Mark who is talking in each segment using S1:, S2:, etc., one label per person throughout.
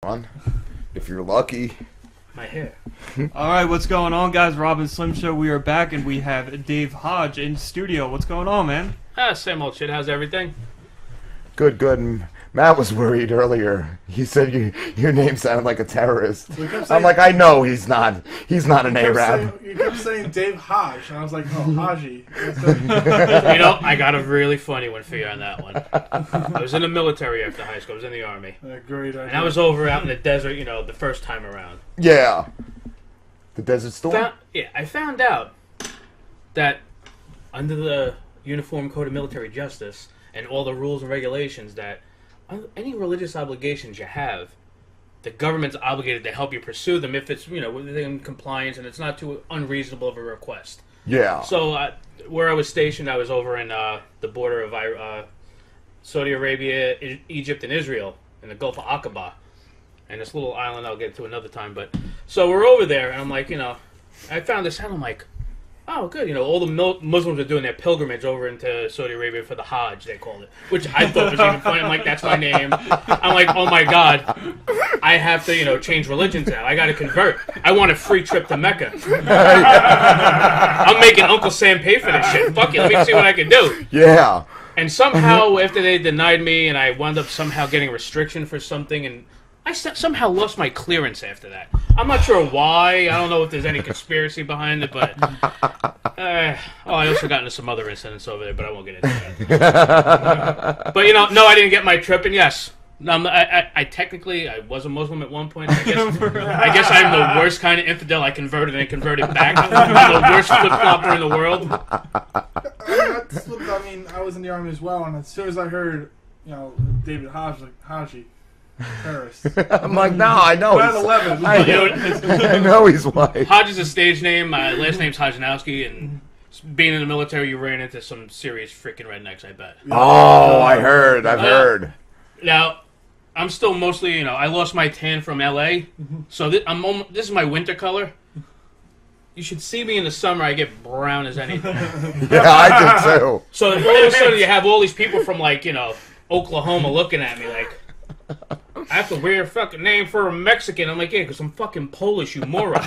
S1: On, if you're lucky.
S2: My hair.
S3: Alright, what's going on, guys? Rob and Slim Show, we are back, and we have Dave Hoj in studio. What's going on, man?
S2: Same old shit. How's everything?
S1: Good. Matt was worried earlier. He said your name sounded like a terrorist. I'm like, I know he's not. He's not an Arab.
S4: You kept saying Dave Hoj, and I was like, oh, Haji.
S2: You know, I got a really funny one for you on that one. I was in the military after high school. I was in the Army.
S4: Great idea.
S2: And I was over out in the desert, you know, the first time around.
S1: Yeah. The Desert Storm?
S2: I found out that under the Uniform Code of Military Justice and all the rules and regulations that any religious obligations you have, the government's obligated to help you pursue them if it's, you know, within compliance and it's not too unreasonable of a request.
S1: Yeah.
S2: So where I was stationed, I was over in the border of Saudi Arabia, Egypt, and Israel in the Gulf of Aqaba. And this little island I'll get to another time. But so we're over there, and I'm like, you know, I found this out. I'm like, oh, good. You know, all the Muslims are doing their pilgrimage over into Saudi Arabia for the Hajj, they called it, which I thought was even funny. I'm like, that's my name. I'm like, oh my God, I have to, you know, change religions now. I got to convert. I want a free trip to Mecca. I'm making Uncle Sam pay for this shit. Fuck it. Let me see what I can do.
S1: Yeah.
S2: And somehow, after they denied me, and I wound up somehow getting a restriction for something, and I somehow lost my clearance after that. I'm not sure why. I don't know if there's any conspiracy behind it, but... I also got into some other incidents over there, but I won't get into that. But, you know, no, I didn't get my trip, and yes, I technically, I was a Muslim at one point. I guess I'm the worst kind of infidel. I converted and converted back. I'm the worst flip-flopper in the world.
S4: I mean, I was in the Army as well, and as soon as I heard, you know, David Hoj, like, Haji, terrorist.
S1: I'm like, no, I know.
S4: 9/11.
S1: I know he's white.
S2: Hodge is a stage name. My last name's Hodjanowski, and being in the military, you ran into some serious freaking rednecks, I bet.
S1: Oh, I've heard.
S2: Now, I'm still mostly, you know, I lost my tan from L.A., so this is my winter color. You should see me in the summer. I get brown as anything.
S1: Yeah, I did too.
S2: So all of a sudden, you have all these people from, like, you know, Oklahoma looking at me like, I have to wear a fucking name for a Mexican. I'm like, yeah, because I'm fucking Polish, you moron.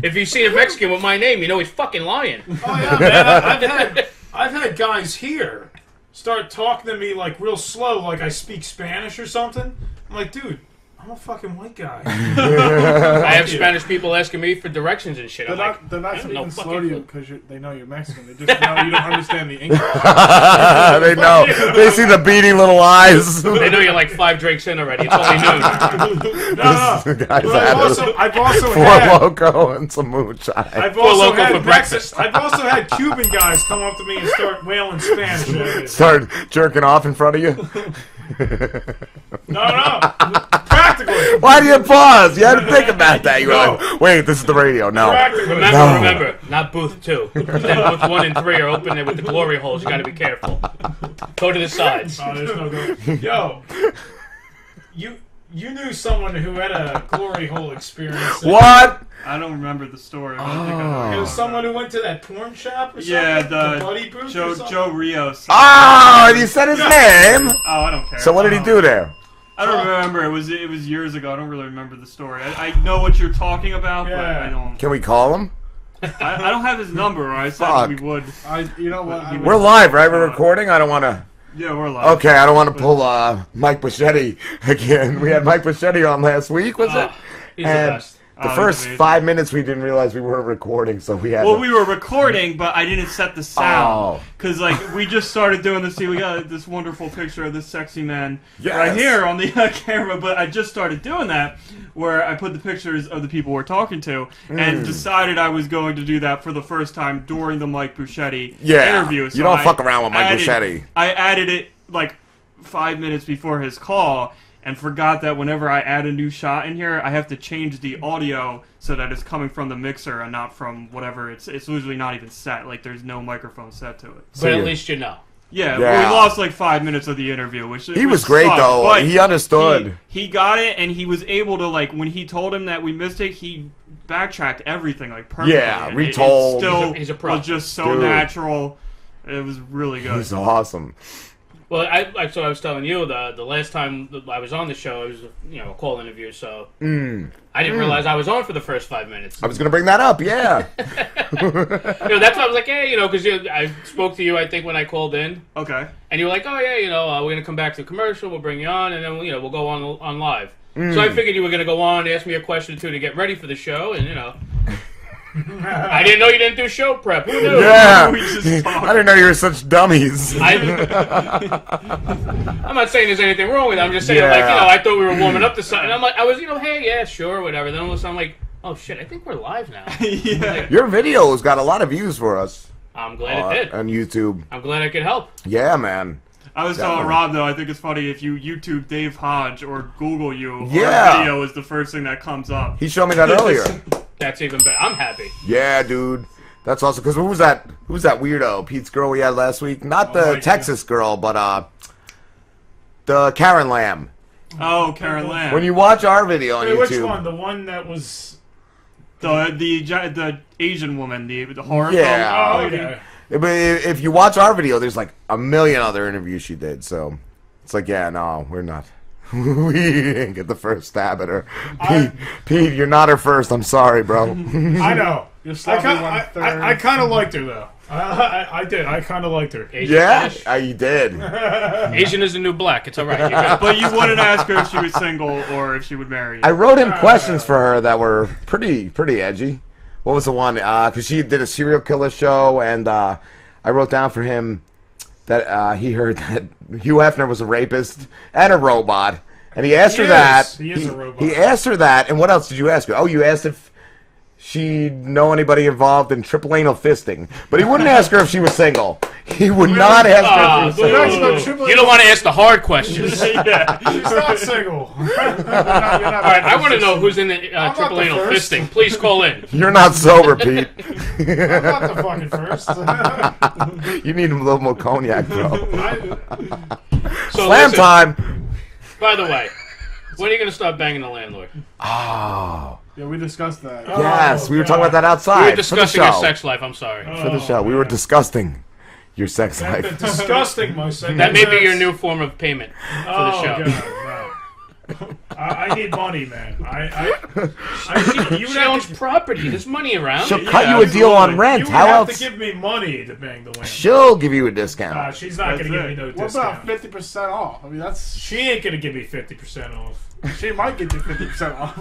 S2: If you see a Mexican with my name, you know he's fucking lying.
S5: Oh yeah, man. I've had guys here start talking to me like real slow, like I speak Spanish or something. I'm like, dude, I'm a fucking white guy.
S2: I have Spanish people asking me for directions and shit.
S4: They're not speaking slow to you because they know you're Mexican. They just know you don't understand the English.
S1: They know. They see the beady little eyes.
S2: They know you're like 5 drinks in already. It's only noon.
S4: I've also
S1: Four
S4: had
S1: Loco and some moonshine.
S4: I've
S2: Four
S4: also
S2: Loko
S4: had
S2: for breakfast.
S4: I've also had Cuban guys come up to me and start wailing Spanish.
S1: Start jerking off in front of you.
S4: No. Practically.
S1: Why do you pause? You had to think about that. You were like, wait, this is the radio. No.
S2: Remember, not booth 2. Then booth 1 and 3 are open there with the glory holes. You got to be careful. Go to the sides.
S4: Oh, there's no go. Yo, you knew someone who had a glory hole experience.
S1: What?
S3: I don't remember the story. I don't think I know.
S4: It was someone who went to that porn shop or something?
S3: Yeah,
S4: the Buddy Booth or something?
S3: Joe Rios.
S1: Oh, and you said his name.
S3: Oh, I don't care.
S1: So what did he do there?
S3: I don't remember. It was years ago. I don't really remember the story. I know what you're talking about, but I don't.
S1: Can we call him?
S3: I don't have his number. I said we would.
S4: You know what?
S1: We're live, right? We're recording. I don't want to.
S3: Yeah, we're live.
S1: Okay, I don't want to pull Mike Buschetti again. We had Mike Buschetti on last week, was it?
S2: He's the best.
S1: The first 5 minutes we didn't realize we weren't recording, so we had.
S3: Well, we were recording, but I didn't set the sound because, like, we just started doing this. See, we got this wonderful picture of this sexy man right here on the camera, but I just started doing that where I put the pictures of the people we're talking to and decided I was going to do that for the first time during the Mike Buschetti interview. So
S1: you don't fuck around with Mike Buschetti.
S3: I added it like 5 minutes before his call. And forgot that whenever I add a new shot in here, I have to change the audio so that it's coming from the mixer and not from whatever. It's usually not even set. Like, there's no microphone set to it.
S2: But at least you know.
S3: Yeah, well, we lost like 5 minutes of the interview, which
S1: he was great though. But he understood.
S3: He got it, and he was able to, like, when he told him that we missed it, he backtracked everything like perfectly.
S1: Yeah, retold.
S3: It still
S2: he's a pro.
S3: Was just so natural. It was really good.
S1: He's awesome.
S2: Well, so I was telling you the last time that I was on the show, it was a call interview, so I didn't realize I was on for the first 5 minutes.
S1: I was going to bring that up, yeah.
S2: That's why I was like, hey, because I spoke to you, I think, when I called in.
S3: Okay.
S2: And you were like, oh yeah, we're gonna come back to the commercial, we'll bring you on, and then we'll go on live. So I figured you were gonna go on, ask me a question or two to get ready for the show, and I didn't know you didn't do show prep. Who knew?
S1: Yeah.
S3: We just
S1: I didn't know you were such dummies.
S2: I'm not saying there's anything wrong with it. I'm just saying, I thought we were warming up to something. And I'm like, I was, hey, yeah, sure, whatever. Then all of a sudden, I'm like, oh shit, I think we're live now.
S3: Yeah.
S1: Your video's got a lot of views for us.
S2: I'm glad it did.
S1: On YouTube.
S2: I'm glad I could help.
S1: Yeah, man.
S3: I was telling Rob, though, I think it's funny if you YouTube Dave Hoj or Google you, our video is the first thing that comes up.
S1: He showed me that earlier.
S2: That's even better. I'm happy.
S1: Yeah, dude. That's awesome. Because who was that weirdo? Pete's girl we had last week? Not the Texas girl, but the Karen Lamb.
S3: Oh, Karen Lamb.
S1: When you watch our video on YouTube.
S5: Which one? The one that was...
S3: The Asian woman, the horror film.
S1: Yeah.
S5: Oh, okay.
S1: But if you watch our video, there's like a million other interviews she did. So it's like, yeah, no, we're not. We didn't get the first stab at her. Pete, you're not her first. I'm sorry, bro.
S5: I know.
S4: I
S5: kind of liked her, though. I did. I kind of liked her.
S2: Asian
S1: Yeah, you did.
S2: Asian is the new black. It's all right.
S3: But you wouldn't ask her if she was single or if she would marry you.
S1: I wrote him questions for her that were pretty edgy. What was the one? Because she did a serial killer show, and I wrote down for him that he heard that Hugh Hefner was a rapist and a robot, and he asked her that.
S5: He is a robot.
S1: He asked her that, and what else did you ask her? Oh, you asked if she know anybody involved in triple anal fisting, but he wouldn't ask her if she was single. He would not ask her if she was single.
S2: You don't want to ask the hard questions.
S3: Yeah.
S5: She's not single.
S2: All right, I want to know who's in the triple anal
S5: first.
S2: fisting. Please call in.
S1: You're not sober, Pete.
S5: I'm not the fucking first.
S1: You need a little more cognac, bro.
S2: So
S1: Slam
S2: listen,
S1: time.
S2: by the way, when are you going to start banging the landlord?
S1: Oh.
S4: Yeah, we discussed that.
S1: Yes, we were talking about that
S2: We
S1: outside.
S2: were discussing
S1: for the
S2: your
S1: show.
S2: sex life. I'm sorry.
S1: For the show. We were disgusting your sex
S5: That's
S1: life.
S5: disgusting, my sex.
S2: That may be your new form of payment for the show.
S5: God, no. I need money, man.
S2: She owns property. There's money around.
S1: She'll cut you a deal on rent.
S5: You would
S1: How
S5: have
S1: else?
S5: to give me money to bang the land.
S1: She'll give you a discount.
S5: She's not going to give me no
S4: What about
S5: discount.
S4: 50% off? I mean, that's...
S5: She ain't going to give me 50% off.
S4: She might get you 50% off.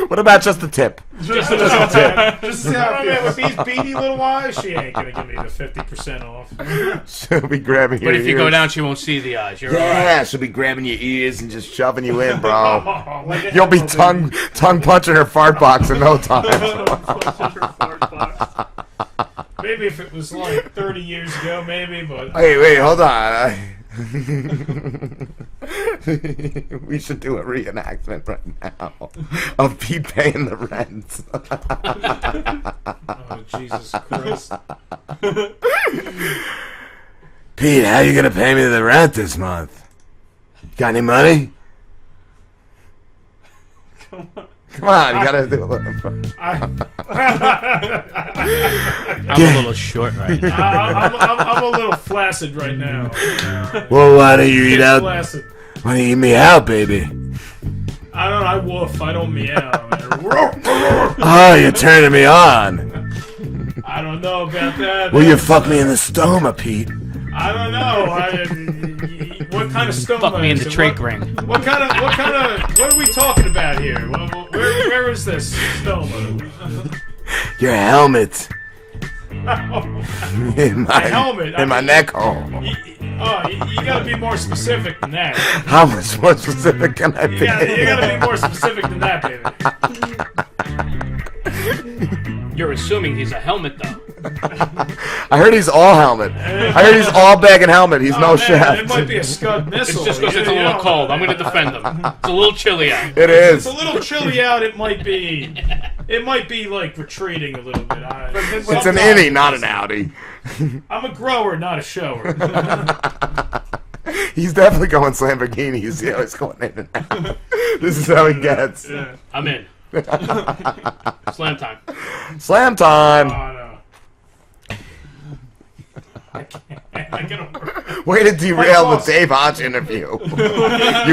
S1: What about just the tip?
S5: Just
S4: Just to see how it
S5: with
S4: feels.
S5: these beady little eyes, she ain't going to give me the 50% off.
S1: She'll be grabbing your
S2: But
S1: ears.
S2: if you go down, she won't see the eyes. You're all right.
S1: Yeah, she'll be grabbing your ears and just shoving you in, bro.
S5: Like
S1: You'll be tongue punching her fart box in no time.
S5: maybe if it was like 30 years ago, maybe, but...
S1: Wait, hold on. We should do a reenactment right now of Pete paying the rent.
S5: Oh, Jesus Christ.
S1: Pete, how you gonna pay me the rent this month? Got any money? Come on, you gotta do a little.
S2: I'm a little short right now.
S5: I'm a little flaccid right now.
S1: Well, why don't you eat out?
S5: Flaccid.
S1: Why don't you eat me out, baby?
S5: I don't know. I woof. I don't meow.
S1: Oh, you're turning me on.
S5: I don't know about that.
S1: Will you fuck me in the stoma, Pete?
S5: I don't know. What kind of stoma?
S2: Fuck me in
S5: is
S2: the
S5: it?
S2: trach ring.
S5: What are we talking about here? Where is this stoma?
S1: Your helmet. In my
S5: helmet.
S1: In my neck hole.
S5: You gotta be more specific than that.
S1: How much more specific can I be?
S5: You gotta be more specific than that, baby.
S2: You're assuming he's a helmet, though.
S1: I heard he's all helmet. I heard he's all bag and helmet. He's no
S5: Man,
S1: chef.
S5: it might be a Scud missile.
S2: It's just because it's a little cold. I'm going to defend him. It's a little chilly out.
S1: It is.
S5: It's a little chilly out. It might be like retreating a little bit.
S1: It's an innie, not an outie.
S5: I'm a grower, not a shower.
S1: He's definitely going Lamborghini. You see how he's going in and out. This is how he gets.
S5: Yeah.
S2: I'm in. Slam time.
S1: Slam time.
S5: Oh, no. I get over it.
S1: Way to derail the
S5: boss.
S1: Dave Hoj interview. You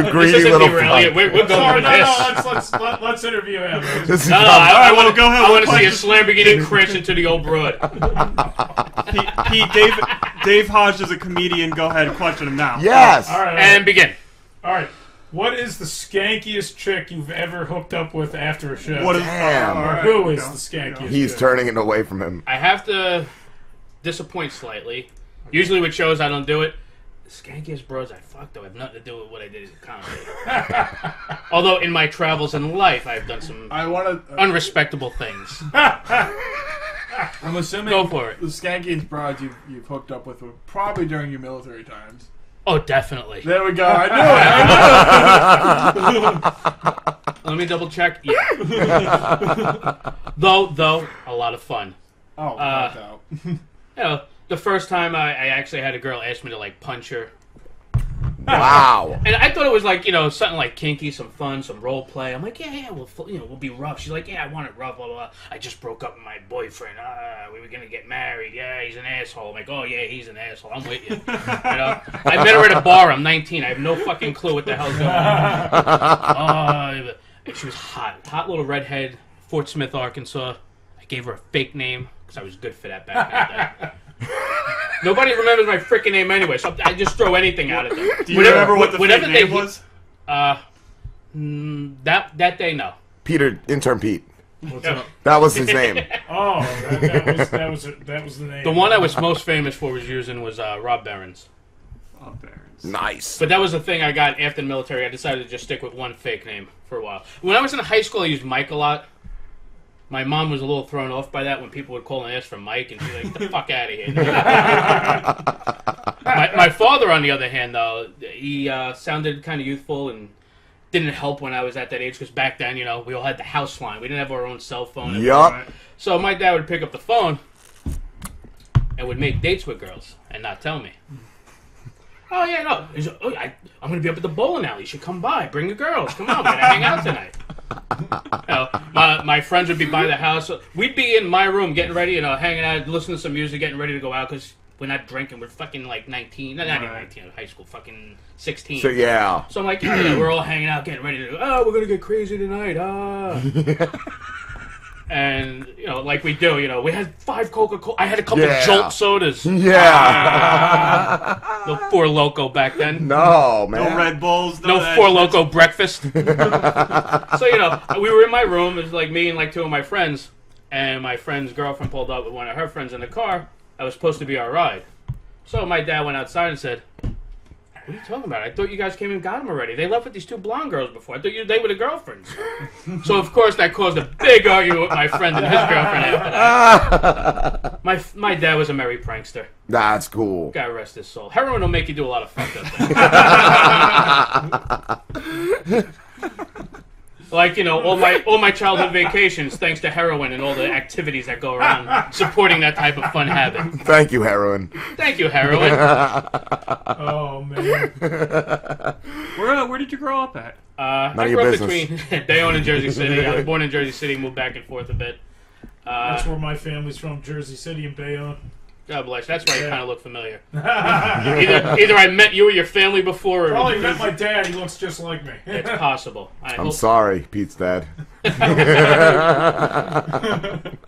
S2: This
S1: greedy
S2: isn't
S1: little
S2: derailing it.
S1: fuck.
S2: We're going
S5: Sorry,
S2: with this.
S5: let's interview him.
S1: This is
S2: No,
S3: right,
S2: I
S3: well,
S2: want
S3: go ahead
S2: I
S3: with
S2: want to see a
S3: questions.
S2: Lamborghini crash into the old broad.
S3: Pete, Dave Hoj is a comedian. Go ahead, question him now.
S1: Yes.
S5: All right.
S2: And begin.
S5: All right. What is the skankiest chick you've ever hooked up with after a show?
S3: What is?
S1: Damn.
S3: all right,
S5: Who is
S3: go.
S5: the skankiest?
S1: He's
S5: chick?
S1: turning it away from him.
S2: I have to disappoint slightly. Usually with shows, I don't do it. The skankiest bros I fucked, though, have nothing to do with what I did as a comedy. Although in my travels in life, I've done some
S6: I want to.
S2: unrespectable things.
S6: I'm assuming
S2: Go for it.
S6: the skankiest broads you've hooked up with were probably during your military times.
S2: Oh, definitely.
S6: There we go. I knew it.
S2: Let me double check. Yeah. though, a lot of fun.
S6: Oh, without doubt.
S2: You know, the first time I actually had a girl ask me to like punch her.
S1: Wow.
S2: And I thought it was like, something like kinky, some fun, some role play. I'm like, yeah, we'll be rough. She's like, yeah, I want it rough, blah, blah, blah. I just broke up with my boyfriend. We were going to get married. Yeah, he's an asshole. I'm like, oh, yeah, he's an asshole. I'm with you. I met her at a bar. I'm 19. I have no fucking clue what the hell's going on. And she was hot. Hot little redhead, Fort Smith, Arkansas. I gave her a fake name because I was good for that back in the day. Nobody remembers my freaking name anyway, so I just throw anything out at them.
S3: Do you remember what the
S2: whatever
S3: fake
S2: they
S3: name was?
S2: That day, no.
S1: Peter, intern Pete.
S6: What's up?
S1: That was his name.
S5: Oh, that was the name.
S2: The one I was most famous for using was Rob Behrens.
S3: Oh, Barons.
S1: Nice.
S2: But that was the thing I got after the military. I decided to just stick with one fake name for a while. When I was in high school, I used Mike a lot. My mom was a little thrown off by that when people would call and ask for Mike, and she's like, "Get the fuck out of here." my father, on the other hand, though, he sounded kind of youthful and didn't help when I was at that age, because back then, we all had the house line. We didn't have our own cell phone.
S1: Yup.
S2: So my dad would pick up the phone and would make dates with girls and not tell me. Oh, yeah, no. He's like, I'm going to be up at the bowling alley. You should come by. Bring the girls. Come on, we're going to hang out tonight. My friends would be by the house. We'd be in my room getting ready, hanging out, listening to some music, getting ready to go out, because we're not drinking. We're fucking like 19. Not even 19 in high school. Fucking 16.
S1: So, yeah.
S2: So I'm like, yeah, we're all hanging out, getting ready to go. Oh, we're going to get crazy tonight. And, like we do, we had 5 Coca-Cola. I had a couple Jolt sodas.
S1: Yeah.
S2: No Four Loko back then.
S1: No, man.
S3: No Red Bulls.
S2: No
S3: that
S2: Four
S3: shit.
S2: Loko breakfast. So, we were in my room. It was like me and like 2 of my friends. And my friend's girlfriend pulled up with one of her friends in the car. I was supposed to be our ride. So my dad went outside and said, "What are you talking about? I thought you guys came and got them already. They left with these 2 blonde girls before. I thought they were the girlfriends." So, of course, that caused a big argument with my friend and his girlfriend after that. My dad was a merry prankster.
S1: That's cool.
S2: God rest his soul. Heroin will make you do a lot of fucked up things. Like, all my childhood vacations, thanks to heroin and all the activities that go around supporting that type of fun habit.
S1: Thank you, heroin.
S2: Thank you, heroin.
S5: Oh man.
S3: Where did you grow up at?
S2: I
S1: of your
S2: grew up
S1: business.
S2: between Bayonne and Jersey City. I was born in Jersey City, moved back and forth a bit.
S5: That's where my family's from, Jersey City and Bayonne.
S2: God bless. That's why you kind of look familiar. Either I met you or your family before, or
S5: Probably met my dad. He looks just like me.
S2: it's possible.
S1: I'm sorry, Pete's dad.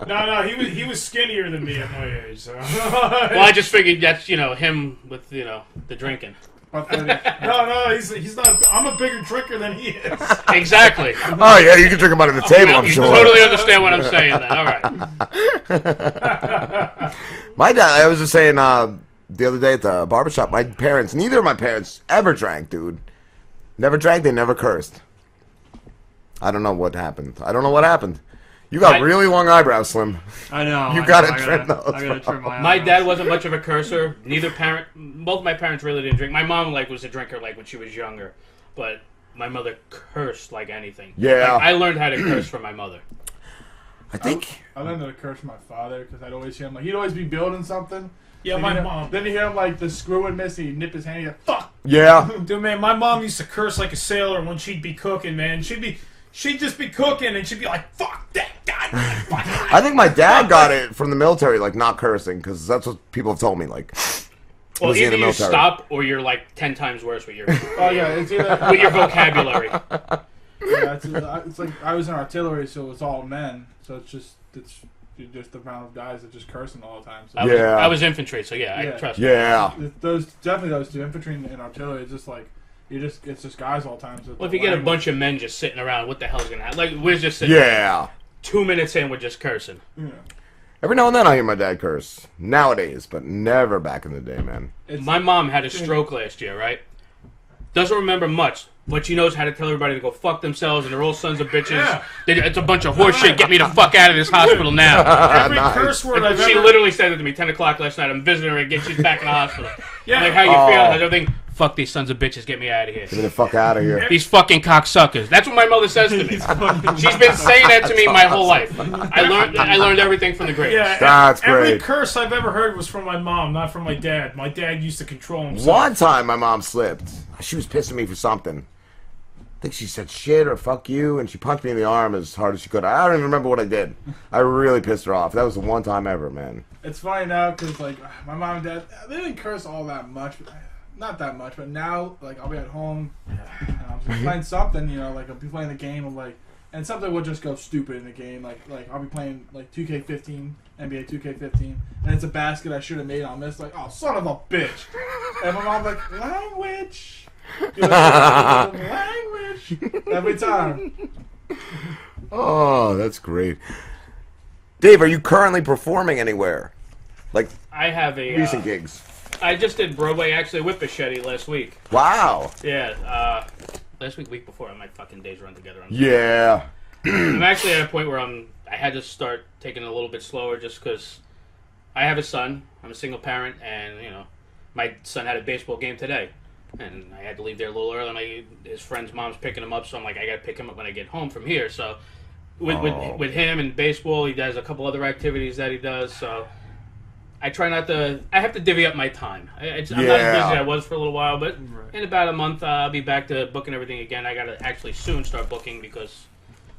S5: No, he was skinnier than me at my age. So.
S2: Well, I just figured that's him with the drinking.
S5: No, he's not. I'm a bigger drinker than he is.
S2: Exactly.
S1: Oh, yeah, you can drink him under the table, I'm
S2: You
S1: sure.
S2: totally understand what I'm saying. Then, all right.
S1: My dad, I was just saying the other day at the barbershop, neither of my parents ever drank, dude. Never drank, they never cursed. I don't know what happened. You got really long eyebrows, Slim.
S3: I know.
S1: You
S3: I
S1: gotta
S3: know,
S1: trim those,
S3: I gotta trim my
S2: My
S3: eyebrows.
S2: dad wasn't much of a cursor. Both my parents really didn't drink. My mom was a drinker when she was younger, but my mother cursed like anything.
S1: Yeah.
S2: I learned how to curse from my mother.
S1: I think.
S6: I learned how to curse my father because I'd always hear him he'd always be building something.
S5: Yeah,
S6: Then
S5: my
S6: you
S5: mom.
S6: Then you hear him the screw would miss, and he'd nip his hand. He'd go, fuck.
S1: Yeah.
S5: Dude, man, my mom used to curse like a sailor when she'd be cooking, man. She'd just be cooking, and she'd be like, "Fuck that guy!"
S1: I think my dad got it from the military, not cursing, because that's what people have told me.
S2: Well,
S1: Was he in
S2: either
S1: the
S2: you
S1: military?
S2: stop or you're like 10 times worse with your
S6: Oh yeah, it's either.
S2: with your vocabulary.
S6: Yeah, it's like I was in artillery, so it's all men. So it's just the amount of guys that just cursing all the time. So
S2: I was infantry, so yeah,
S6: Yeah.
S2: I trust you.
S1: Yeah.
S6: those two infantry and artillery. It's just like it's just guys all the time. So
S2: Well, if you get a bunch of men just sitting around, what the hell's gonna happen? Like we're just sitting.
S1: Yeah.
S2: 2 minutes in, we're just cursing.
S6: Yeah.
S1: Every now and then I hear my dad curse. Nowadays, but never back in the day, man.
S2: My mom had a stroke last year, right? Doesn't remember much, but she knows how to tell everybody to go fuck themselves, and they're all sons of bitches.
S5: Yeah.
S2: It's a bunch of horse shit. Get me the fuck out of this hospital now.
S5: Every
S1: Nice.
S5: curse word I've
S2: She
S5: ever...
S2: literally said it to me 10 o'clock last night. I'm visiting her again. She's back in the hospital.
S5: Yeah.
S2: I'm like, how you
S1: Oh.
S2: feel? How's everything? Fuck these sons of bitches. Get me out of here.
S1: Get me the fuck out of here.
S2: These fucking cocksuckers. That's what my mother says to me. She's been saying that to me my whole life. I learned everything from the greats.
S5: Yeah,
S1: That's
S5: every
S1: great.
S5: curse I've ever heard was from my mom, not from my dad. My dad used to control himself.
S1: One time my mom slipped. She was pissing me for something. I think she said shit or fuck you, and she punched me in the arm as hard as she could. I don't even remember what I did. I really pissed her off. That was the one time ever, man.
S6: It's funny now because like my mom and dad, they didn't curse all that much, not that much. But now, like I'll be at home, and I'm just playing something, like I'll be playing the game, and something will just go stupid in the game. Like I'll be playing like 2K15, NBA 2K15, and it's a basket I should have made. I'll miss, like, oh son of a bitch, and my mom's like, language. Language every time.
S1: Oh, that's great. Dave, are you currently performing anywhere? Like
S2: I have a.
S1: recent gigs?
S2: I just did Broadway actually with Bichetti last week.
S1: Wow.
S2: Yeah, last week before. My fucking days run together.
S1: Yeah.
S2: I'm actually at a point where I had to start taking it a little bit slower just because I have a son. I'm a single parent, and my son had a baseball game today, and I had to leave there a little early. His friend's mom's picking him up, so I'm like, I got to pick him up when I get home from here. So with him and baseball, he does a couple other activities that he does. So I try not to. I have to divvy up my time. I'm not as busy as I was for a little while, but in about a month, I'll be back to booking everything again. I got to actually soon start booking because.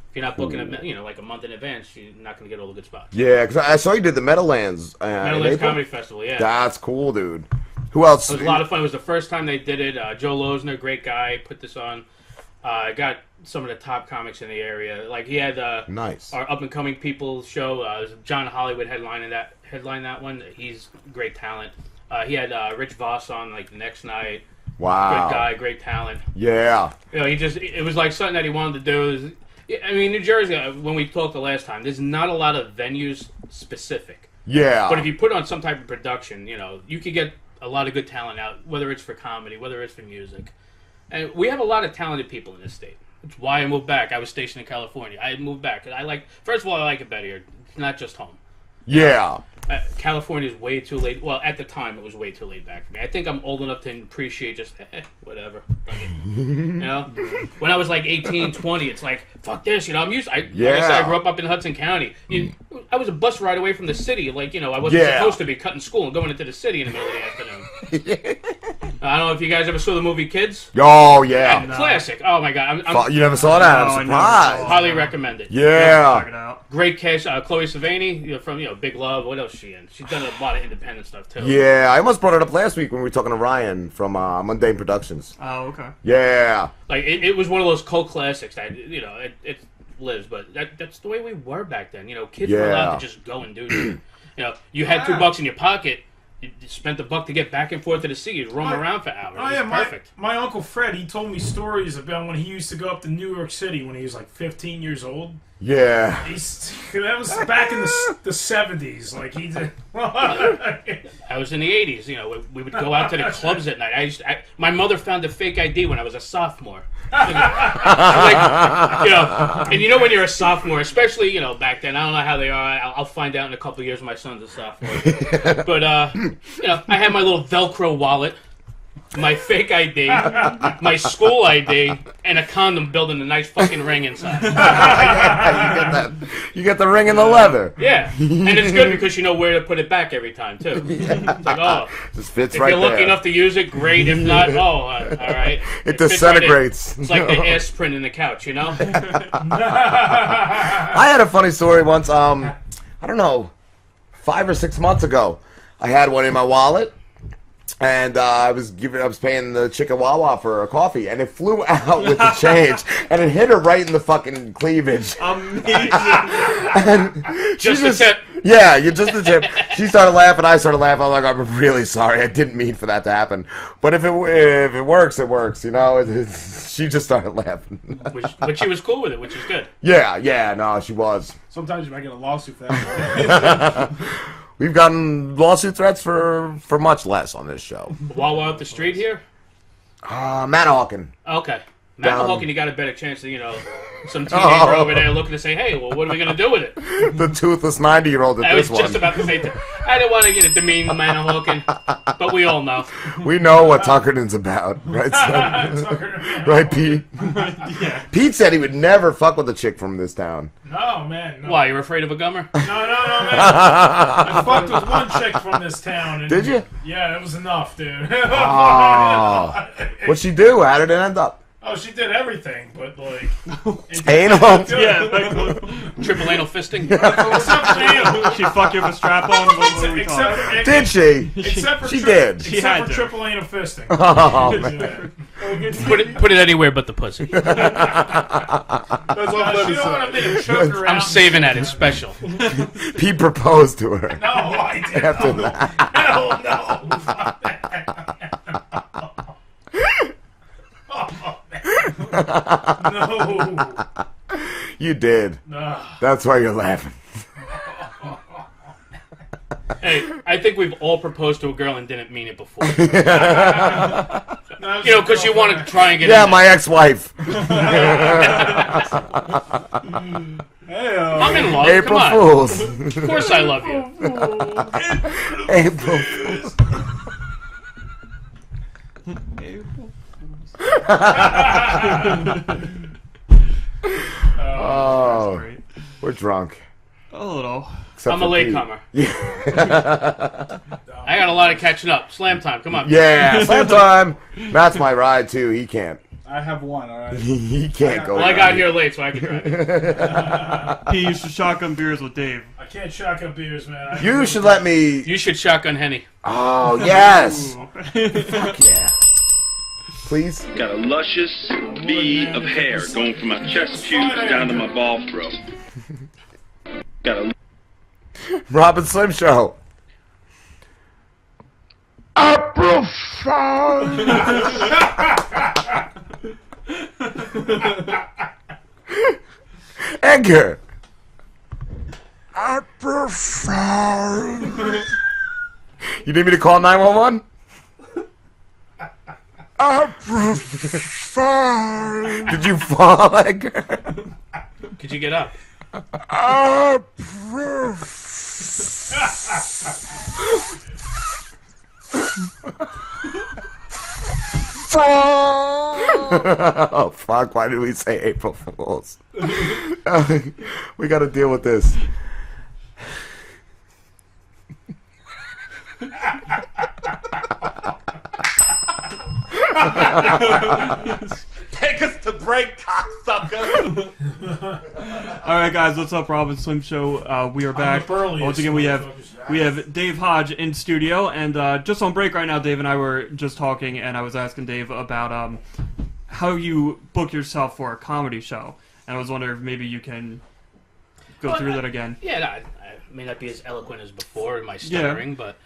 S2: If you're not booking, like a month in advance, you're not going to get all the good spots.
S1: Yeah, because I saw you did the Meadowlands.
S2: Meadowlands Comedy Festival, yeah.
S1: That's cool, dude. Who else?
S2: It was a lot of fun. It was the first time they did it. Joe Losner, great guy, put this on. Got some of the top comics in the area. Like he had
S1: Nice.
S2: our up and coming people show. It was John Hollywood headline that one. He's great talent. He had Rich Voss on like the next night.
S1: Wow.
S2: Good guy, great talent.
S1: Yeah.
S2: It was like something that he wanted to do. I mean, New Jersey, when we talked the last time, there's not a lot of venues specific.
S1: Yeah.
S2: But if you put on some type of production, you could get a lot of good talent out, whether it's for comedy, whether it's for music. And we have a lot of talented people in this state. It's why I moved back. I was stationed in California. I moved back. First of all, I like it better here. It's not just home.
S1: Yeah.
S2: California is way too late. Well, at the time, it was way too late back for me. I think I'm old enough to appreciate just, whatever. When I was like 18, 20, it's like, fuck this, I'm used. Like I said, I grew up in Hudson County. I was a bus ride away from the city. Like, I wasn't supposed to be cutting school and going into the city in the middle of the afternoon. I don't know if you guys ever saw the movie Kids.
S1: Oh, yeah.
S2: Classic. Oh, my God.
S1: You never saw that?
S3: No, I
S1: I'm
S3: never
S1: surprised.
S3: saw it.
S2: Highly recommend it.
S1: Yeah.
S3: Check it out.
S2: Great cast. Chloe Sevigny from Big Love. What else is she in? She's done a lot of independent stuff too.
S1: Yeah, I almost brought it up last week when we were talking to Ryan from Mundane Productions.
S3: Oh, okay.
S1: Yeah.
S2: Like it was one of those cult classics that it lives, but that's the way we were back then. Kids were allowed to just go and do shit. You had $2 in your pocket. You spent $1 to get back and forth to the city. You'd roam around for hours.
S5: Oh,
S2: it
S5: yeah,
S2: was perfect.
S5: My Uncle Fred, he told me stories about when he used to go up to New York City when he was like 15 years old.
S1: Yeah.
S5: That was back in the 70s. Like, he did.
S2: I was in the 80s. We would go out to the clubs at night. My mother found a fake ID when I was a sophomore. And when you're a sophomore, especially, back then, I don't know how they are. I'll find out in a couple of years when my son's a sophomore. But, I had my little Velcro wallet, my fake ID, my school ID, and a condom building a nice fucking ring inside.
S1: You get the ring and the leather.
S2: Yeah. And it's good because you know where to put it back every time, too. It's like,
S1: Just fits
S2: if
S1: right
S2: you're lucky
S1: there.
S2: enough to use it, great. If not, all right.
S1: It
S2: fits right in.
S1: disintegrates.
S2: It's like the ass print in the couch,
S1: I had a funny story once. I don't know, 5 or 6 months ago. I had one in my wallet, And I was paying the chick at Wawa for a coffee, and it flew out with the change, and it hit her right in the fucking cleavage.
S3: Amazing.
S1: And
S2: Just a tip.
S1: Yeah, you just a tip. She started laughing, I started laughing. I'm like, I'm really sorry, I didn't mean for that to happen. But if it works, it works. You know, she just started laughing.
S2: But she was cool with it, which is good.
S1: Yeah, no, she was.
S6: Sometimes you might get a lawsuit for that.
S1: We've gotten lawsuit threats for much less on this show.
S2: Wawa up the street here?
S1: Manahawkin.
S2: Okay.
S1: Down-
S2: Manahawkin, you got a better chance of, some teenager over there looking to say, hey, well, what are we going to do with it?
S1: The toothless 90-year-old at
S2: I was
S1: this
S2: just
S1: one.
S2: about to say that. I didn't want to get it demean Manahawkin, but we all know.
S1: We know what Tuckerton's about, right? Son? Right, Pete?
S3: Yeah.
S1: Pete said he would never fuck with a chick from this town.
S5: No, man. No.
S2: Why, you're afraid of a gummer?
S5: No, man. I fucked with one chick from this town. And
S1: Did you?
S5: Yeah, it was enough, dude.
S1: Oh. What'd she do? How did it end up?
S5: Oh, she did everything, but like
S1: Anal?
S3: Yeah, like,
S2: Triple anal fisting?
S5: except for anal.
S3: she fucked you with a strap on. What are we
S5: Except
S3: talking?
S5: for,
S1: Did she?
S5: except for
S1: She did.
S3: She had
S5: Except for
S3: to.
S5: triple anal fisting.
S1: Oh, man.
S2: Put it anywhere but the pussy.
S6: That's all
S5: She
S6: Fleming
S5: don't want
S6: said.
S5: me to choke her out.
S2: I'm saving that. It's special.
S1: Pete proposed to her
S5: No, I didn't.
S1: after that.
S5: Hell no. Fuck that. No.
S1: You did.
S5: No.
S1: That's why you're laughing.
S2: Hey, I think we've all proposed to a girl and didn't mean it before.
S5: No,
S2: Because you want to try and get
S1: Yeah,
S2: in
S1: my ex-wife.
S6: Hey,
S2: I'm in love.
S1: April
S2: Come on.
S1: Fools.
S2: Of course I love you.
S1: April Fools. Oh,
S3: Great.
S1: we're drunk.
S3: A little.
S1: Except
S2: I'm a
S1: for Pete.
S2: latecomer. I got a lot of catching up. Slam time. Come on.
S1: Yeah, slam time. Matt's my ride too. He can't.
S6: I have one, alright?
S1: He can't go.
S2: Well, I got
S1: around.
S2: here late, so I can drive it.
S3: He used to shotgun beers with Dave.
S5: I can't shotgun beers, man.
S1: You should let me.
S2: You should shotgun Henny.
S1: Oh yes.
S3: Ooh.
S1: Fuck yeah. Please.
S7: Got a luscious V of hair going from my chest pubes down to my ball throat. Got a
S1: Robin Slim Show. April Fool. Edgar. April Fool. You need me to call 911? April Fool. Did you fall, Edgar?
S2: Could you get up?
S1: April Oh fuck, why did we say April Fools? We gotta deal with this.
S8: Take us to break, cocksucker.
S3: All right, guys, what's up, Robin Slim Show? We are back. Once again, we have Dave Hoj in studio, and just on break right now, Dave and I were just talking, and I was asking Dave about how you book yourself for a comedy show, and I was wondering if maybe you can go through that again.
S2: Yeah, no, I may not be as eloquent as before in my stuttering, but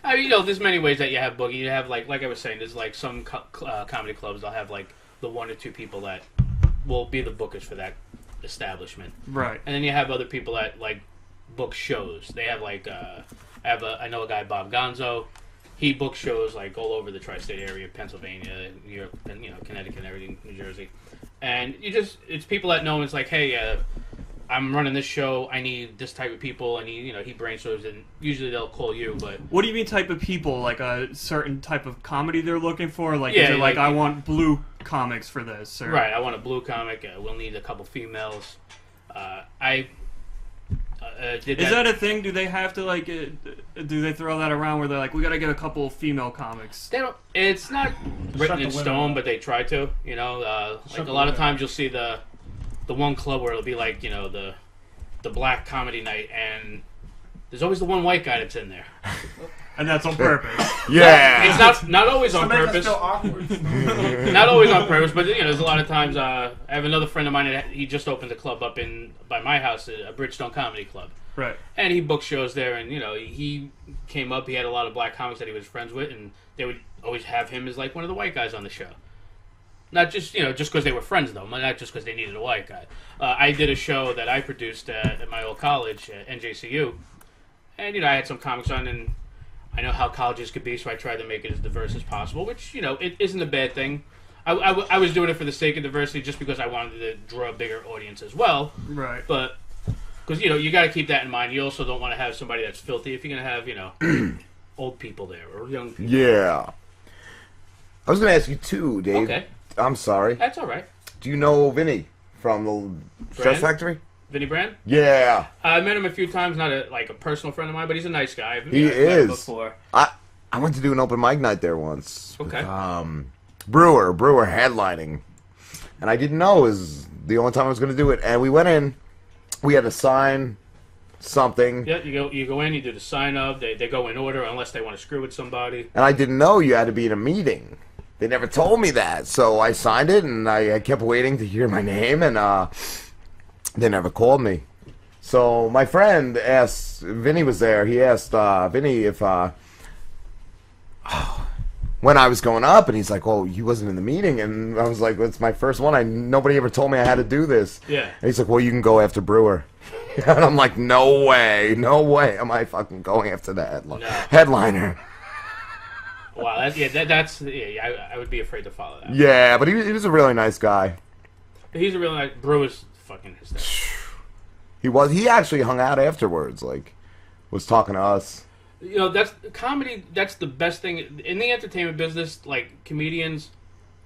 S2: I mean, there's many ways that you have booking. You have like I was saying, there's like some comedy clubs. They'll have like the one or two people that will be the bookers for that establishment,
S3: Right.
S2: and then you have other people that like book shows. They have like I know a guy, Bob Gonzo. He books shows like all over the tri-state area, Pennsylvania, New York, and Connecticut, and everything, New Jersey. And it's people that know. It's like, hey, I'm running this show. I need this type of people. And he brainstorms, and usually they'll call you. But
S3: What do you mean type of people? Like a certain type of comedy they're looking for? Like,
S2: Yeah,
S3: is it like
S2: like-
S3: I want blue comics for this? Or...
S2: right, I want a blue comic. We'll need a couple females. I did
S3: Is that a thing? Do they have to like? Do they throw that around where they're like, we got to get a couple female comics?
S2: They don't. It's not written
S6: the
S2: in
S6: women
S2: stone,
S6: up.
S2: but they try to. Like
S6: Shut
S2: a
S6: the
S2: lot of
S6: women
S2: times you'll see the one club where it'll be like the black comedy night, and there's always the one white guy that's in there.
S3: And that's on purpose.
S1: Yeah.
S2: It's not always on
S6: To make us
S2: purpose.
S6: feel awkward.
S2: Not always on purpose, but there's a lot of times. I have another friend of mine that he just opened a club up by my house, a Bridgestone Comedy Club.
S3: Right.
S2: And he booked shows there, and he came up. He had a lot of black comics that he was friends with, and they would always have him as like one of the white guys on the show. Not just just because they were friends though, not just because they needed a white guy. I did a show that I produced at my old college, NJCU, and I had some comics on, and I know how colleges could be, so I tried to make it as diverse as possible, which it isn't a bad thing. I was doing it for the sake of diversity, just because I wanted to draw a bigger audience as well.
S3: Right.
S2: But because you got to keep that in mind. You also don't want to have somebody that's filthy if you're going to have old people there or young people.
S1: Yeah. I was going to ask you too, Dave.
S2: Okay.
S1: I'm sorry.
S2: That's all right.
S1: Do you know Vinny from the Stress Factory?
S2: Vinny Brand?
S1: Yeah.
S2: I met him a few times, not a personal friend of mine, but he's a nice guy.
S1: He
S2: Met him
S1: is.
S2: before.
S1: I went to do an open mic night there once.
S2: Okay.
S1: With, Brewer headlining. And I didn't know it was the only time I was going to do it. And we went in. We had to sign something.
S2: Yeah, you go in, you do the sign up. They go in order unless they want to screw with somebody.
S1: And I didn't know you had to be in a meeting. They never told me that. So I signed it, and I kept waiting to hear my name, and they never called me. So my friend asked, Vinny was there, he asked Vinny if, when I was going up, and he's like, oh, he wasn't in the meeting, and I was like, it's my first one, nobody ever told me I had to do this.
S2: Yeah.
S1: And he's like, well, you can go after Brewer. And I'm like, no way am I fucking going after the headliner.
S2: Wow, I would be afraid to follow that.
S1: Yeah, but he was a really nice guy.
S2: He's a really nice. Brewer's fucking his dad.
S1: He actually hung out afterwards, was talking to us.
S2: That's comedy. That's the best thing in the entertainment business. Like, comedians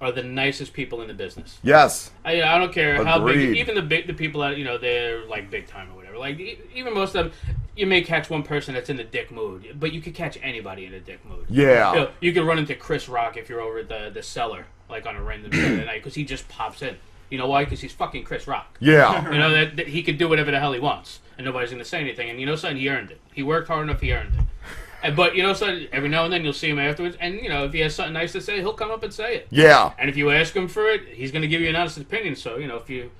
S2: are the nicest people in the business.
S1: Yes.
S2: I don't care how
S1: Agreed.
S2: big, even the people that they're like big time or whatever. Like, even most of them, you may catch one person that's in the dick mood, but you could catch anybody in a dick mood.
S1: Yeah.
S2: You could run into Chris Rock if you're over at the cellar, like on a random Saturday night, because he just pops in. You know why? Because he's fucking Chris Rock.
S1: Yeah.
S2: That he could do whatever the hell he wants, and nobody's going to say anything. And something, he earned it. He worked hard enough, he earned it. But something, every now and then you'll see him afterwards, and if he has something nice to say, he'll come up and say it.
S1: Yeah.
S2: And if you ask him for it, he's going to give you an honest opinion. So if you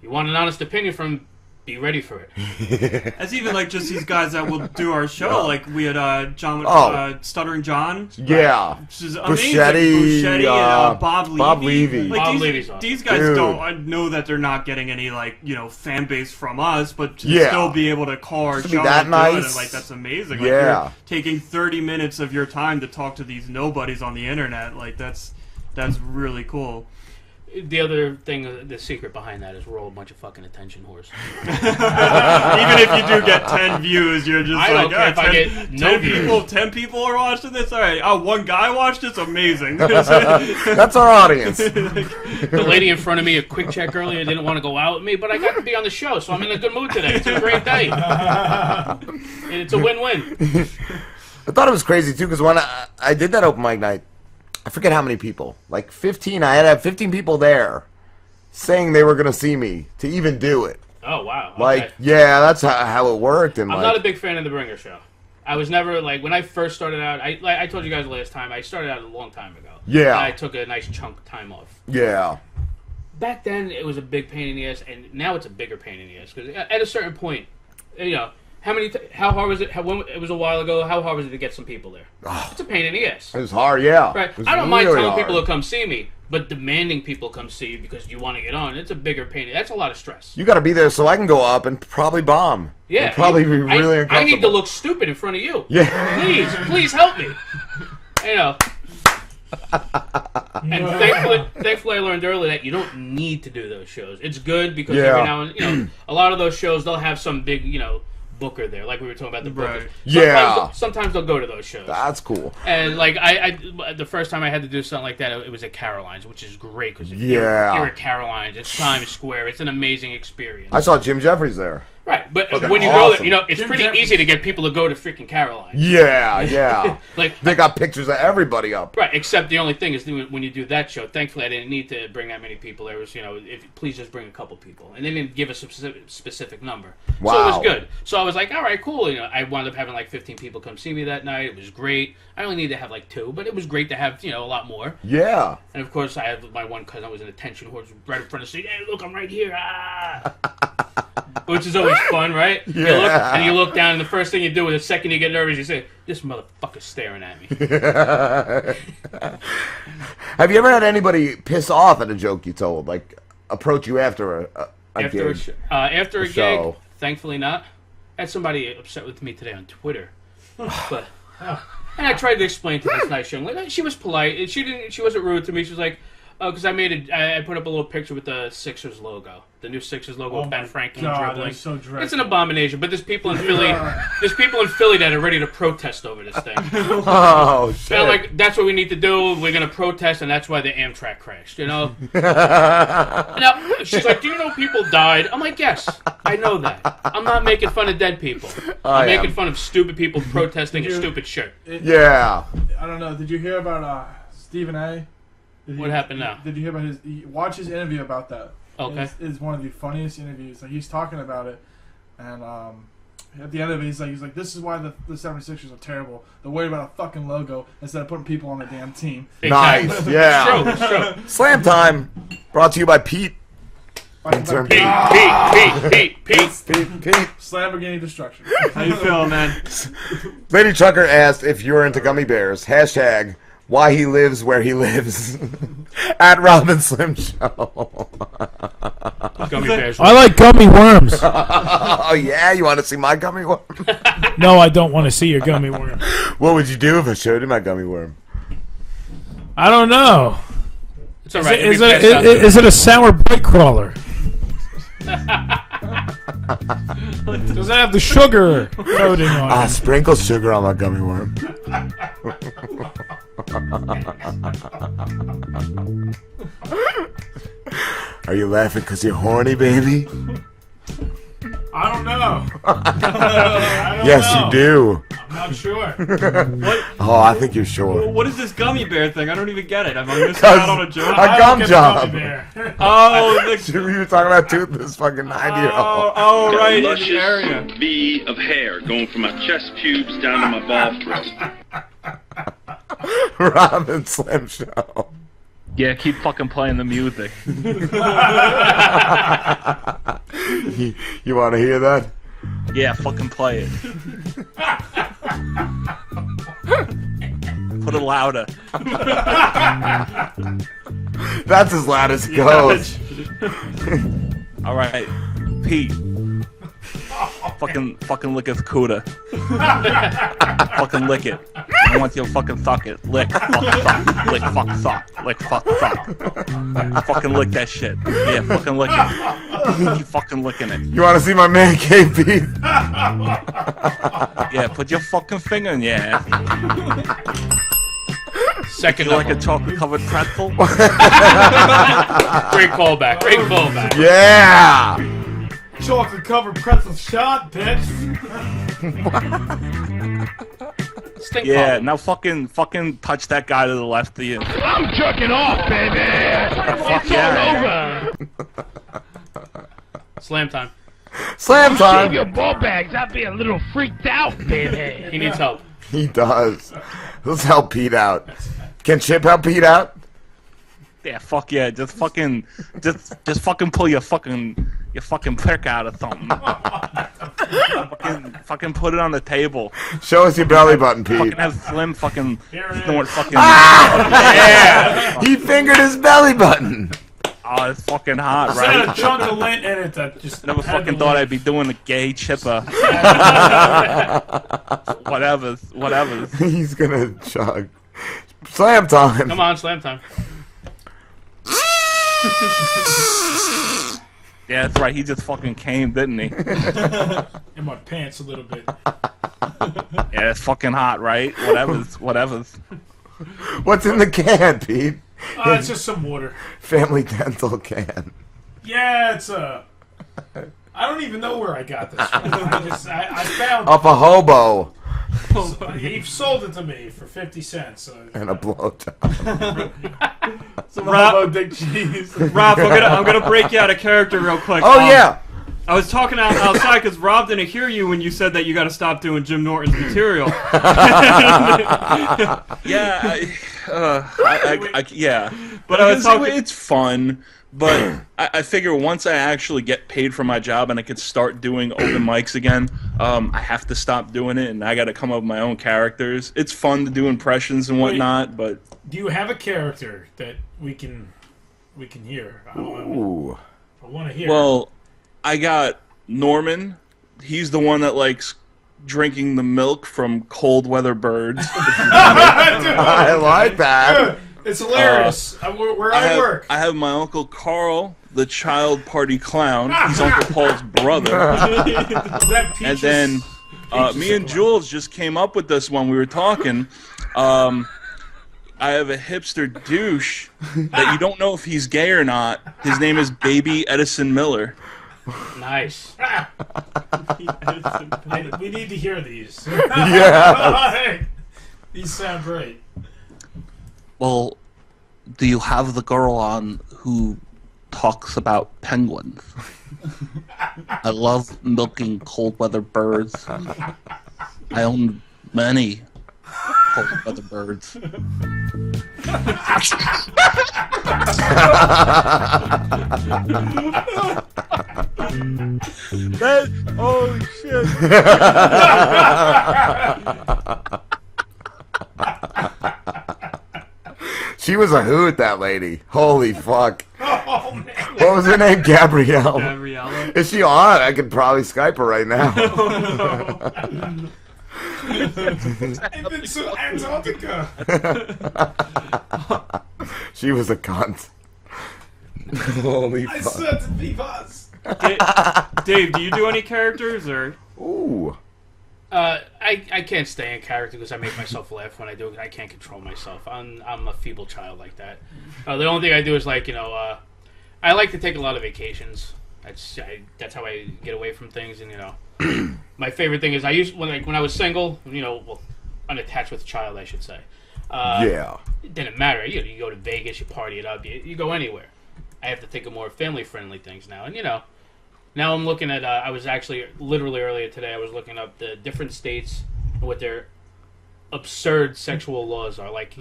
S2: want an honest opinion from him, be ready for it.
S3: It's even like just these guys that will do our show. Like we had John, Stuttering John.
S1: Yeah.
S3: Which is amazing.
S1: Bruschetti,
S3: and Bob Levy.
S1: Bob Levy.
S3: Like
S2: Bob Levy's awesome.
S3: these guys
S1: Dude.
S3: don't. I know that they're not getting any fan base from us, but to
S1: Yeah.
S3: still be able to call our
S1: Just
S3: show
S1: to be that
S3: and do it,
S1: nice.
S3: and, that's amazing.
S1: Yeah.
S3: You're taking 30 minutes of your time to talk to these nobodies on the internet. That's really cool.
S2: The other thing, the secret behind that is we're all a bunch of fucking attention whores.
S3: Even if you do get 10 views, you're just
S2: I don't care if I get no views.
S3: 10 people are watching this? All right. Oh, one guy watched this? Amazing.
S1: That's our audience.
S2: The lady in front of me, a quick check earlier, didn't want to go out with me, but I got to be on the show, so I'm in a good mood today. It's a great day. And it's a win-win.
S1: I thought it was crazy, too, because when I did that open mic night, I forget how many people. Like 15. I had to have 15 people there saying they were going to see me to even do it.
S2: Oh, wow. Okay.
S1: Like, yeah, that's how it worked. And
S2: I'm not a big fan of the Bringer Show. I was never, when I first started out, I told you guys last time, I started out a long time ago.
S1: Yeah.
S2: And I took a nice chunk of time off.
S1: Yeah.
S2: Back then, it was a big pain in the ass, and now it's a bigger pain in the ass. Because at a certain point, how hard was it? When it was a while ago. How hard was it to get some people there? It's a pain in the ass.
S1: It was hard, yeah.
S2: Right.
S1: It was
S2: I don't mind
S1: really
S2: telling
S1: hard.
S2: people to come see me, but demanding people come see you because you want to get on, it's a bigger pain. That's a lot of stress.
S1: You got to be there so I can go up and probably bomb.
S2: Yeah.
S1: And probably be really uncomfortable.
S2: I need to look stupid in front of you.
S1: Yeah.
S2: Please help me. And thankfully, I learned early that you don't need to do those shows. It's good because every now and a lot of those shows they'll have some big booker there, like we were talking about the bookers.
S3: Right.
S1: Yeah.
S2: Sometimes they'll go to those shows.
S1: That's cool.
S2: And I the first time I had to do something like that, it was at Caroline's, which is great because you're at Caroline's. It's Times Square. It's an amazing experience.
S1: I saw Jim Jeffries there.
S2: Right, but
S1: Fucking
S2: when you go
S1: awesome.
S2: there, it's
S5: Jim
S2: pretty
S5: Jeffries.
S2: easy to get people to go to freaking Caroline.
S1: Yeah.
S2: Like,
S1: They got pictures of everybody up.
S2: right, except the only thing is when you do that show, thankfully I didn't need to bring that many people. There was, please just bring a couple people. And they didn't give us a specific number.
S1: Wow.
S2: So it was good. So I was like, all right, cool. I wound up having like 15 people come see me that night. It was great. I only needed to have like 2, but it was great to have, a lot more.
S1: Yeah.
S2: And of course, I had my one cousin was an attention horse right in front of the stage. Hey, look, I'm right here. Ah. Which is always fun, right?
S1: Yeah.
S2: You look down, and the first thing you do, the second you get nervous, you say, "This motherfucker's staring at me."
S1: Have you ever had anybody piss off at a joke you told? Like, approach you after a gig?
S2: After a
S1: show.
S2: gig, thankfully not. I had somebody upset with me today on Twitter, but and I tried to explain to this nice young lady. She was polite. She wasn't rude to me. She was like, "Oh, because I put up a little picture with the Sixers logo, the new Sixers logo with Ben Franklin dribbling.
S6: that's so dreadful.
S2: It's an abomination." But there's people in Philly. There's people in Philly that are ready to protest over this thing.
S1: Oh, shit.
S2: And I'm like, that's what we need to do. We're gonna protest, and that's why the Amtrak crashed. Now she's like, "Do you know people died?" I'm like, "Yes, I know that. I'm not making fun of dead people. I'm making fun of stupid people protesting a stupid shirt."
S1: Yeah.
S6: I don't know. Did you hear about Stephen A?
S2: What happened now?
S6: Did you hear about watch his interview about that?
S2: Okay.
S6: It's one of the funniest interviews. Like, he's talking about it, and at the end of it, he's like, this is why the 76ers are terrible. They're worried about a fucking logo instead of putting people on the damn team.
S2: Exactly.
S1: Nice. Yeah.
S2: It's true.
S1: Slam time. Brought to you by Pete.
S2: Pete.
S6: Lamborghini destruction.
S3: How you feeling, man?
S1: Lady Trucker asked if you're into gummy bears. Hashtag why he lives where he lives. At Robin Slim Show.
S2: Gummy bears.
S5: I like gummy worms.
S1: Oh, yeah? You want to see my gummy worm?
S5: No, I don't want to see your gummy worm.
S1: What would you do if I showed you my gummy worm?
S5: I don't know.
S2: It's all right.
S5: Is it a sour bite crawler? Does it have the sugar coating on
S1: I
S5: it?
S1: sprinkle sugar on my gummy worm. Are you laughing because you're horny, baby?
S5: I don't know.
S1: Yes, you do.
S5: I'm not sure.
S1: Oh, I think you're sure.
S3: What is this gummy bear thing? I don't even get it. I'm missing out on a joke.
S1: A gum job.
S3: Oh,
S1: We were talking about this fucking 9-year-old.
S3: oh,
S7: Got
S3: right,
S7: a
S3: in the
S7: luscious
S3: area.
S7: V of hair going from my chest pubes down to my ball throat.
S1: Robin Slim Show.
S9: Yeah, keep fucking playing the music.
S1: You want to hear that?
S9: Yeah, fucking play it. Put it louder.
S1: That's as loud as it goes.
S9: All right, Pete. Fucking lick his cooter. Fucking lick it. I want you to fucking suck it. Lick, fuck, suck. Lick, fuck, suck. Lick, fuck, suck. Fucking lick that shit. Yeah, fucking lick it. Keep fucking licking it.
S1: You want to see my man cave, Pete?
S9: Yeah, put your fucking finger in your ass.
S2: Second
S9: You like a
S2: number.
S9: chocolate covered pretzel?
S2: Great callback. Great callback.
S1: Yeah.
S5: Chocolate covered pretzel shot, bitch.
S2: Stink
S9: Yeah,
S2: ball.
S9: now fucking touch that guy to the left of you.
S8: I'm jerking off, baby.
S9: Fuck yeah.
S2: Slam time.
S1: Slam
S8: Shave
S1: time.
S8: your ball bags. I'd be a little freaked out, baby.
S2: He needs help.
S1: He does. Let's help Pete out. Can Chip help Pete out?
S9: Yeah, fuck yeah. Just fucking pull your fucking prick out or something. fucking put it on the table.
S1: Show us your belly button, Pete.
S9: Fucking have Slim fucking snort fucking.
S1: Yeah. He fingered his belly button.
S9: Oh, it's fucking hot,
S5: Is that a
S9: right?
S5: chunk of lint in it that just
S9: Never
S5: had
S9: fucking
S5: the
S9: thought
S5: lint?
S9: I'd be doing a gay chipper. Whatever.
S1: He's gonna chug. Slam time.
S2: Come on, slam time.
S9: Yeah, that's right. He just fucking came, didn't he?
S5: In my pants a little bit.
S9: Yeah, it's fucking hot, right? Whatever's.
S1: What's in the can, Pete?
S5: It's just some water.
S1: Family Dental can.
S5: Yeah, it's a. I don't even know where I got this from. I found
S1: Off a hobo
S5: he sold it to me for 50 cents. So,
S1: and a blowjob.
S3: Rob,
S6: Dick cheese.
S3: Rob, I'm gonna break you out of character real quick.
S1: Oh yeah.
S3: I was talking outside because Rob didn't hear you when you said that you got to stop doing Jim Norton's material.
S9: Yeah, yeah.
S3: But I was talking.
S9: It's fun, but I figure once I actually get paid for my job and I could start doing open mics again, I have to stop doing it, and I got to come up with my own characters. It's fun to do impressions and whatnot, but
S5: do you have a character that we can hear?
S1: Ooh.
S5: I want to hear.
S9: Well, I got Norman. He's the one that likes drinking the milk from cold weather birds.
S1: I like that.
S5: It's hilarious. Where I work.
S9: I have my Uncle Carl, the child party clown. He's Uncle Paul's brother. And then me and Jules just came up with this one. We were talking. I have a hipster douche that you don't know if he's gay or not. His name is Baby Edison Miller.
S2: Nice.
S5: We need to hear these.
S1: Yeah.
S5: These sound great.
S9: Well, do you have the girl on who talks about penguins? I love milking cold weather birds. I own many cold weather birds.
S3: Oh shit!
S1: She was a hoot, that lady. Holy fuck.
S5: Oh, man.
S1: What was her name? Gabrielle.
S3: Gabriella.
S1: Is she on? I could probably Skype her right now.
S5: I've been to Antarctica.
S1: She was a cunt. Holy
S5: I
S1: fuck.
S5: said to Vivas.
S3: Dave, do you do any characters or?
S1: Ooh.
S2: I can't stay in character because I make myself laugh when I do it. I can't control myself. I'm a feeble child like that. The only thing I do is like I like to take a lot of vacations. That's how I get away from things, and my favorite thing is when I was single, unattached with a child, I should say.
S1: Yeah.
S2: It didn't matter. You go to Vegas, you party it up, you go anywhere. I have to think of more family-friendly things now, and now I'm looking at. I was actually literally earlier today. I was looking up the different states and what their absurd sexual laws are. Like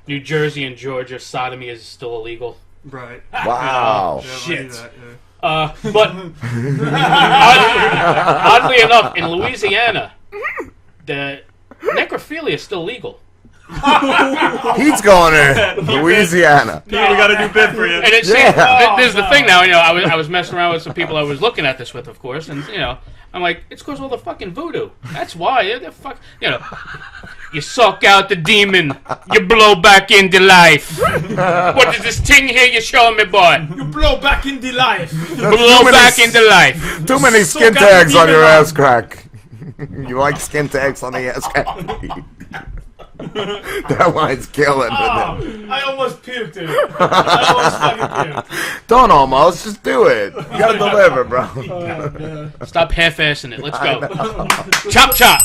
S2: New Jersey and Georgia, sodomy is still illegal.
S3: Right.
S1: Wow.
S5: Shit.
S2: But oddly enough, in Louisiana, the necrophilia is still legal.
S1: He's going to Louisiana.
S3: Pete, we got a new bid for you.
S2: And this is the thing now. I was messing around with some people I was looking at this with, of course, and I'm like, it's because of all the fucking voodoo. That's why. The fuck, you suck out the demon, you blow back into life. What is this thing here you're showing me, boy?
S5: You blow back into life.
S2: Blow back into life.
S1: Too many skin tags on your ass crack. You like skin tags on the ass crack? That line's killing.
S5: I almost puked, dude. I almost fucking puked.
S1: Don't almost, just do it. You gotta deliver, bro.
S2: Stop half-assing it. Let's go. Chop, chop.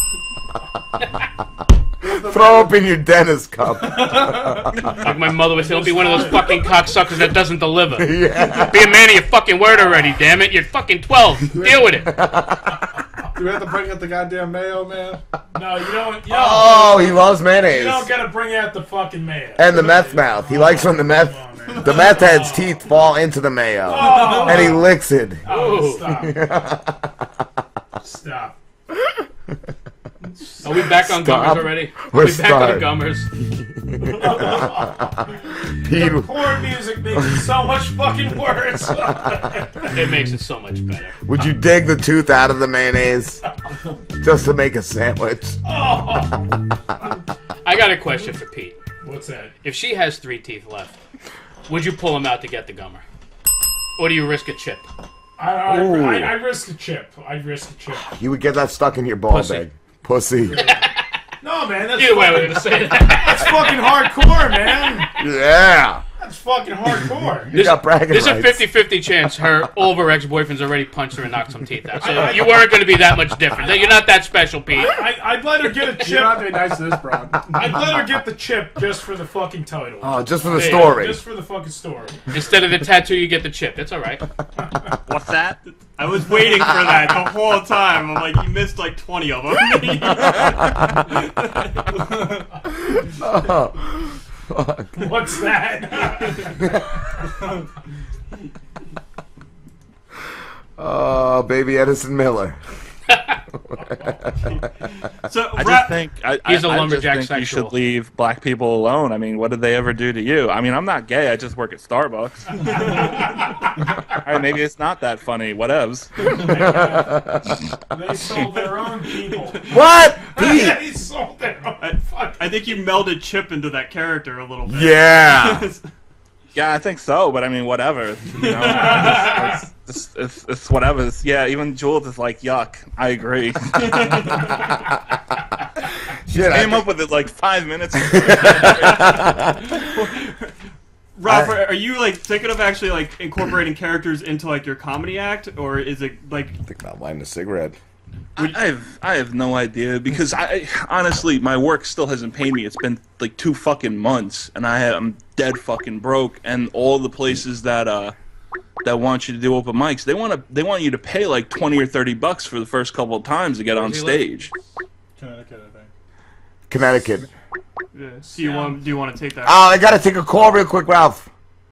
S1: Throw up in your dentist cup.
S2: Like my mother would say, don't be one of those fucking cocksuckers that doesn't deliver.
S1: Yeah.
S2: Be a man of your fucking word already, damn it. You're fucking 12. Deal with it.
S6: Do we have to bring out the goddamn mayo, man?
S5: No, you don't.
S1: Oh, he loves mayonnaise.
S5: You don't gotta bring out the fucking mayo.
S1: And the meth mouth. He likes when the meth head's teeth fall into the mayo.
S5: Oh.
S1: And he licks it.
S5: Oh, stop.
S2: Are we back on
S1: Stop.
S2: Gummers already?
S1: We're
S2: Are we back on
S1: starting.
S2: Gummers?
S1: Pete,
S5: The porn music makes it so much fucking worse.
S2: It makes it so much better.
S1: would you dig the tooth out of the mayonnaise just to make a sandwich?
S2: I got a question for Pete.
S5: What's that?
S2: If she has 3 teeth left, would you pull them out to get the gummer? Or do you risk a chip?
S5: I risk a chip. I'd risk a chip.
S1: You would get that stuck in your ball
S2: Pussy.
S1: bag. Pussy.
S5: No, man. That's
S2: Either way, I was
S5: fucking,
S2: going to say that.
S5: that's fucking hardcore, man.
S1: Yeah.
S5: That's fucking hardcore.
S1: You got bragging
S2: There's a
S1: rights.
S2: 50-50 chance all of her ex-boyfriends already punched her and knocked some teeth out. So you weren't going to be that much different. You're not that special, Pete.
S5: I'd let her get a
S6: You're
S5: chip.
S6: not being nice to this broad.
S5: I'd let her get the chip just for the fucking title.
S1: Oh, just for the
S2: Yeah,
S1: story.
S5: Just for the fucking story.
S2: Instead of the tattoo, you get the chip. That's all right.
S9: What's that?
S3: I was waiting for that the whole time. I'm like, you missed like 20 of them.
S1: Oh, fuck.
S5: What's that?
S1: Oh, baby Edison Miller.
S3: So
S9: I just think
S2: He's a
S9: I
S2: lumberjack
S9: just think you
S2: sexual.
S9: should leave black people alone. I mean, what did they ever do to you? I mean, I'm not gay. I just work at Starbucks. All right, maybe it's not that funny. Whatevs.
S5: They sold their own people.
S1: What? Pete?
S5: They sold their own fucking.
S3: I think you melded Chip into that character a little bit.
S1: Yeah.
S9: Yeah, I think so. But I mean, whatever. You know, it's whatever. Yeah, even Jules is like, yuck. I agree.
S1: Shit,
S9: Came up with it like 5 minutes ago.
S3: Rob, are you like thinking of actually like incorporating characters into like your comedy act, or is it like?
S1: I think about lighting a cigarette.
S9: I have no idea because I honestly my work still hasn't paid me. It's been like 2 fucking months, and I'm dead fucking broke. And all the places that want you to do open mics, they want you to pay like $20 or $30 for the first couple of times to get on stage.
S6: Connecticut, I think.
S1: Connecticut.
S3: Do you want to take that?
S1: I gotta take a call real quick, Ralph.